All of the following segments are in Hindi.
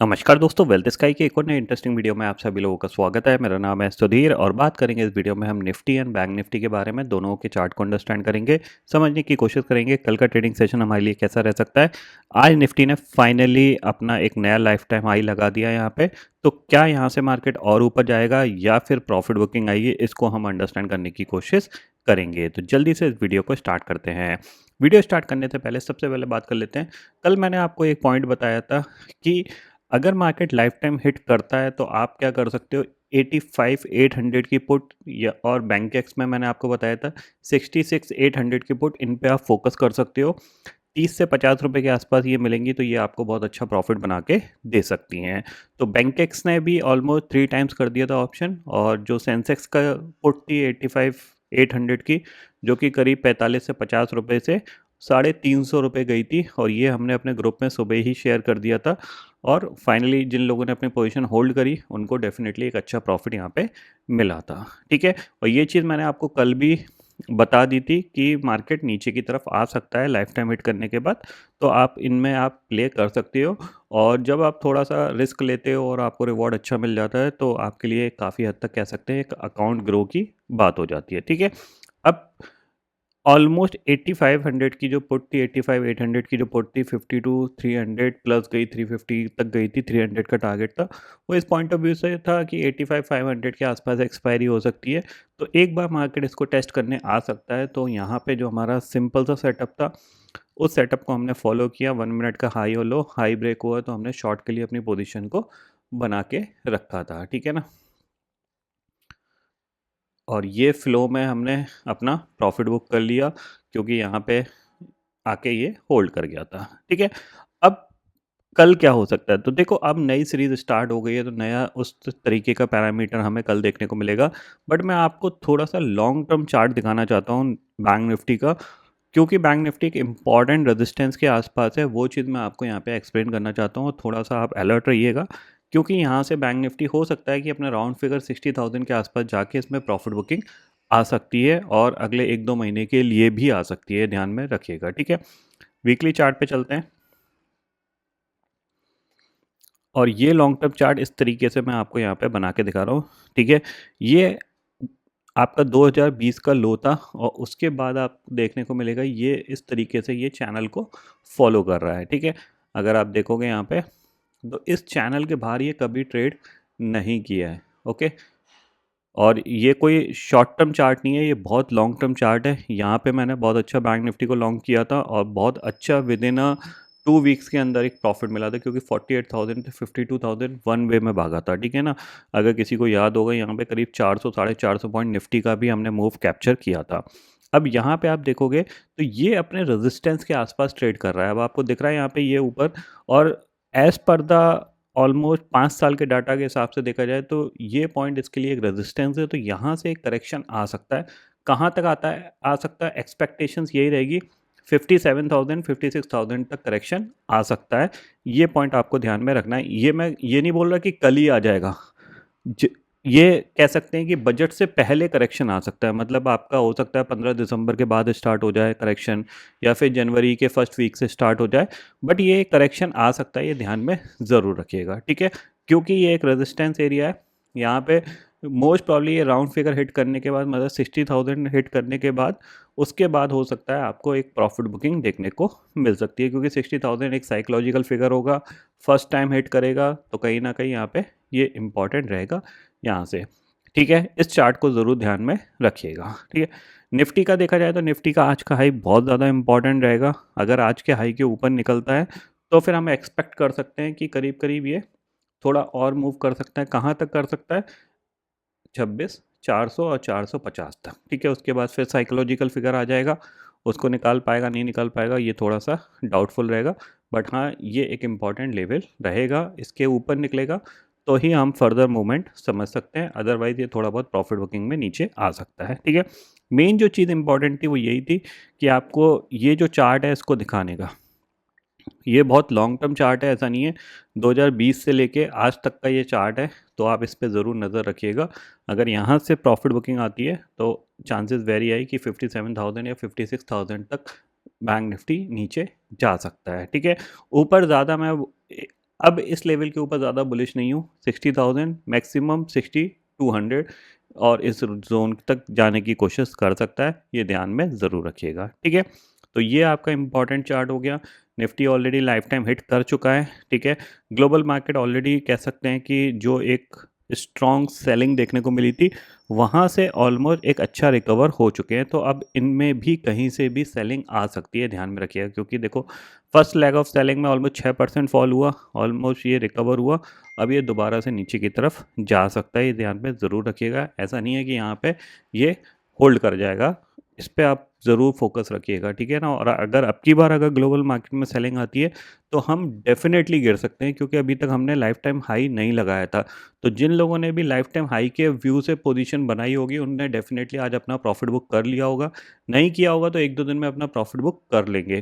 नमस्कार दोस्तों, वेल्थ स्काई के एक और नए इंटरेस्टिंग वीडियो में आप सभी लोगों का स्वागत है। मेरा नाम है सुधीर और बात करेंगे इस वीडियो में हम निफ्टी एंड बैंक निफ्टी के बारे में। दोनों के चार्ट को अंडरस्टैंड करेंगे, समझने की कोशिश करेंगे कल का ट्रेडिंग सेशन हमारे लिए कैसा रह सकता है। आज निफ्टी ने फाइनली अपना एक नया लाइफ टाइम हाई लगा दिया यहाँ पे। तो क्या यहाँ से मार्केट और ऊपर जाएगा या फिर प्रॉफिट बुकिंग आएगी, इसको हम अंडरस्टैंड करने की कोशिश करेंगे। तो जल्दी से इस वीडियो को स्टार्ट करते हैं। वीडियो स्टार्ट करने से पहले सबसे पहले बात कर लेते हैं। कल मैंने आपको एक पॉइंट बताया था कि अगर मार्केट लाइफ टाइम हिट करता है तो आप क्या कर सकते हो। 85,800 की पुट या और बैंक एक्स में मैंने आपको बताया था 66,800 की पुट, इन पे आप फोकस कर सकते हो। 30 से 50 रुपए के आसपास ये मिलेंगी तो ये आपको बहुत अच्छा प्रॉफिट बना के दे सकती हैं। तो बैंक एक्स ने भी ऑलमोस्ट 3 टाइम्स कर दिया था ऑप्शन, और जो सेंसेक्स का पुट थी 85,800 की, जो कि करीब 45 से 50 रुपए से 350 रुपये गई थी, और ये हमने अपने ग्रुप में सुबह ही शेयर कर दिया था। और फाइनली जिन लोगों ने अपनी पोजीशन होल्ड करी उनको डेफिनेटली एक अच्छा प्रॉफिट यहाँ पे मिला था। ठीक है, और ये चीज़ मैंने आपको कल भी बता दी थी कि मार्केट नीचे की तरफ आ सकता है लाइफ टाइम हिट करने के बाद, तो आप इनमें आप प्ले कर सकते हो। और जब आप थोड़ा सा रिस्क लेते हो और आपको रिवॉर्ड अच्छा मिल जाता है तो आपके लिए काफ़ी हद तक कह सकते हैं एक अकाउंट ग्रो की बात हो जाती है। ठीक है, अब ऑलमोस्ट 8500 की जो पुट थी, 85,800 की जो पुट थी, 52,300 प्लस गई, 350 तक गई थी, 300 का टारगेट था। वो इस पॉइंट ऑफ व्यू से था कि 85,500 के आसपास एक्सपायरी हो सकती है, तो एक बार मार्केट इसको टेस्ट करने आ सकता है। तो यहाँ पे जो हमारा सिंपल सा सेटअप था, उस सेटअप को हमने फॉलो किया। 1 मिनट का हाई और लो, हाई ब्रेक हुआ तो हमने शॉर्ट के लिए अपनी पोजिशन को बना के रखा था। ठीक है ना, और ये फ्लो में हमने अपना प्रॉफिट बुक कर लिया क्योंकि यहाँ पे आके ये होल्ड कर गया था। ठीक है, अब कल क्या हो सकता है, तो देखो अब नई सीरीज स्टार्ट हो गई है तो नया उस तरीके का पैरामीटर हमें कल देखने को मिलेगा। बट मैं आपको थोड़ा सा लॉन्ग टर्म चार्ट दिखाना चाहता हूँ बैंक निफ्टी का, क्योंकि बैंक निफ्टी एक इंपॉर्टेंट रेजिस्टेंस के आसपास है। वो चीज़ मैं आपको यहाँ पे एक्सप्लेन करना चाहता हूँ, थोड़ा सा आप अलर्ट रहिएगा, क्योंकि यहाँ से बैंक निफ्टी हो सकता है कि अपने राउंड फिगर 60,000 के आसपास जाके इसमें प्रॉफिट बुकिंग आ सकती है, और अगले 1-2 महीने के लिए भी आ सकती है, ध्यान में रखिएगा। ठीक है, वीकली चार्ट पे चलते हैं, और ये लॉन्ग टर्म चार्ट इस तरीके से मैं आपको यहाँ पे बना के दिखा रहा हूँ। ठीक है, ये आपका 2020 का लो था, और उसके बाद आप देखने को मिलेगा ये इस तरीके से ये चैनल को फॉलो कर रहा है। ठीक है, अगर आप देखोगे यहाँ पे तो इस चैनल के बाहर ये कभी ट्रेड नहीं किया है। ओके, और ये कोई शॉर्ट टर्म चार्ट नहीं है, ये बहुत लॉन्ग टर्म चार्ट है। यहाँ पे मैंने बहुत अच्छा बैंक निफ्टी को लॉन्ग किया था और बहुत अच्छा विद इन 2 वीक्स के अंदर एक प्रॉफिट मिला था, क्योंकि 48,000 से 52,000 वन वे में भागा था। ठीक है ना, अगर किसी को याद होगा यहाँ पे करीब 400 450 पॉइंट निफ्टी का भी हमने मूव कैप्चर किया था। अब यहाँ पे आप देखोगे तो ये अपने रेजिस्टेंस के आसपास ट्रेड कर रहा है। अब आपको दिख रहा है यहाँ पे ये ऊपर, और एज पर द ऑलमोस्ट 5 साल के डाटा के हिसाब से देखा जाए तो ये पॉइंट इसके लिए एक रेजिस्टेंस है। तो यहाँ से एक करेक्शन आ सकता है। कहाँ तक आता है, आ सकता है, एक्सपेक्टेशंस यही रहेगी 57,000 56,000 तक करेक्शन आ सकता है। ये पॉइंट आपको ध्यान में रखना है। ये मैं ये नहीं बोल रहा कि कल ही आ जाएगा, ज ये कह सकते हैं कि बजट से पहले करेक्शन आ सकता है। मतलब आपका हो सकता है 15 दिसंबर के बाद स्टार्ट हो जाए करेक्शन, या फिर जनवरी के फर्स्ट वीक से स्टार्ट हो जाए, बट ये करेक्शन आ सकता है, ये ध्यान में ज़रूर रखिएगा। ठीक है, क्योंकि ये एक रेजिस्टेंस एरिया है। यहाँ पे मोस्ट प्रॉब्ली ये राउंड फिगर हिट करने के बाद, मतलब 60,000 हिट करने के बाद, उसके बाद हो सकता है आपको एक प्रॉफिट बुकिंग देखने को मिल सकती है, क्योंकि 60,000 एक साइकोलॉजिकल फिगर होगा। फर्स्ट टाइम हिट करेगा तो कहीं ना कहीं यहाँ पे ये इंपॉर्टेंट रहेगा यहाँ से। ठीक है, इस चार्ट को ज़रूर ध्यान में रखिएगा। ठीक है, निफ्टी का देखा जाए तो निफ्टी का आज का हाई बहुत ज़्यादा इंपॉर्टेंट रहेगा। अगर आज के हाई के ऊपर निकलता है तो फिर हम एक्सपेक्ट कर सकते हैं कि करीब करीब ये थोड़ा और मूव कर सकता है। कहाँ तक कर सकता है, 26,400 और 450 तक। ठीक है, उसके बाद फिर साइकोलॉजिकल फिगर आ जाएगा, उसको निकाल पाएगा नहीं निकाल पाएगा ये थोड़ा सा डाउटफुल रहेगा। बट हाँ, ये एक इम्पॉर्टेंट लेवल रहेगा, इसके ऊपर निकलेगा तो ही हम फर्दर मूवमेंट समझ सकते हैं, अदरवाइज़ ये थोड़ा बहुत प्रॉफिट बुकिंग में नीचे आ सकता है। ठीक है, मेन जो चीज़ इंपॉर्टेंट थी वो यही थी कि आपको ये जो चार्ट है इसको दिखाने का। ये बहुत लॉन्ग टर्म चार्ट है, ऐसा नहीं है, 2020 से लेके आज तक का ये चार्ट है, तो आप इस पे ज़रूर नज़र रखिएगा। अगर यहाँ से प्रॉफिट बुकिंग आती है तो चांसेस वेरी हाई कि 57,000 या 56,000 तक बैंक निफ्टी नीचे जा सकता है। ठीक है, ऊपर ज़्यादा मैं अब इस लेवल के ऊपर ज़्यादा बुलिश नहीं हूँ, 60,000 मैक्सिमम 60-200 और इस ज़ोन तक जाने की कोशिश कर सकता है, ये ध्यान में ज़रूर रखिएगा, ठीक है। तो ये आपका इम्पॉर्टेंट चार्ट हो गया। Nifty already life time hit कर चुका है, ठीक है। ग्लोबल मार्केट ऑलरेडी कह सकते हैं कि जो एक स्ट्रॉन्ग सेलिंग देखने को मिली थी, वहाँ से ऑलमोस्ट एक अच्छा रिकवर हो चुके हैं। तो अब इनमें भी कहीं से भी सेलिंग आ सकती है, ध्यान में रखिएगा, क्योंकि देखो फर्स्ट लेग ऑफ सेलिंग में ऑलमोस्ट 6% फॉल हुआ, ऑलमोस्ट ये रिकवर हुआ। अब ये दोबारा से नीचे की तरफ जा सकता है, ये ध्यान में ज़रूर रखिएगा। ऐसा नहीं है कि यहाँ पे ये होल्ड कर जाएगा, इस पे आप ज़रूर फोकस रखिएगा, ठीक है ना। और अगर अब की बार अगर ग्लोबल मार्केट में सेलिंग आती है तो हम डेफिनेटली गिर सकते हैं, क्योंकि अभी तक हमने लाइफ टाइम हाई नहीं लगाया था। तो जिन लोगों ने भी लाइफ टाइम हाई के व्यू से पोजीशन बनाई होगी, उनने डेफिनेटली आज अपना प्रॉफिट बुक कर लिया होगा। नहीं किया होगा तो 1-2 दिन में अपना प्रॉफिट बुक कर लेंगे,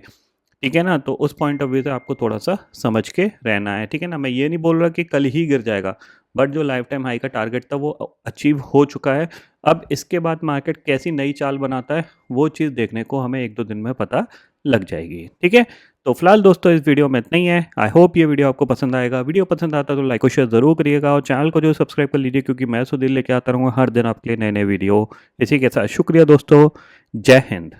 ठीक है ना। तो उस पॉइंट ऑफ व्यू से आपको थोड़ा-सा समझ के रहना है, ठीक है ना। मैं ये नहीं बोल रहा कि कल ही गिर जाएगा, बट जो लाइफ टाइम हाई का टारगेट था वो अचीव हो चुका है। अब इसके बाद मार्केट कैसी नई चाल बनाता है, वो चीज़ देखने को हमें 1-2 दिन में पता लग जाएगी, ठीक है। तो फिलहाल दोस्तों इस वीडियो में इतना ही है। आई होप ये वीडियो आपको पसंद आएगा। वीडियो पसंद आता है तो लाइक और शेयर ज़रूर करिएगा, और चैनल को जो सब्सक्राइब कर लीजिए, क्योंकि मैं सुधीर लेके आता रहूँगा हर दिन आपके लिए नए-नए वीडियो। इसी के साथ शुक्रिया दोस्तों, जय हिंद।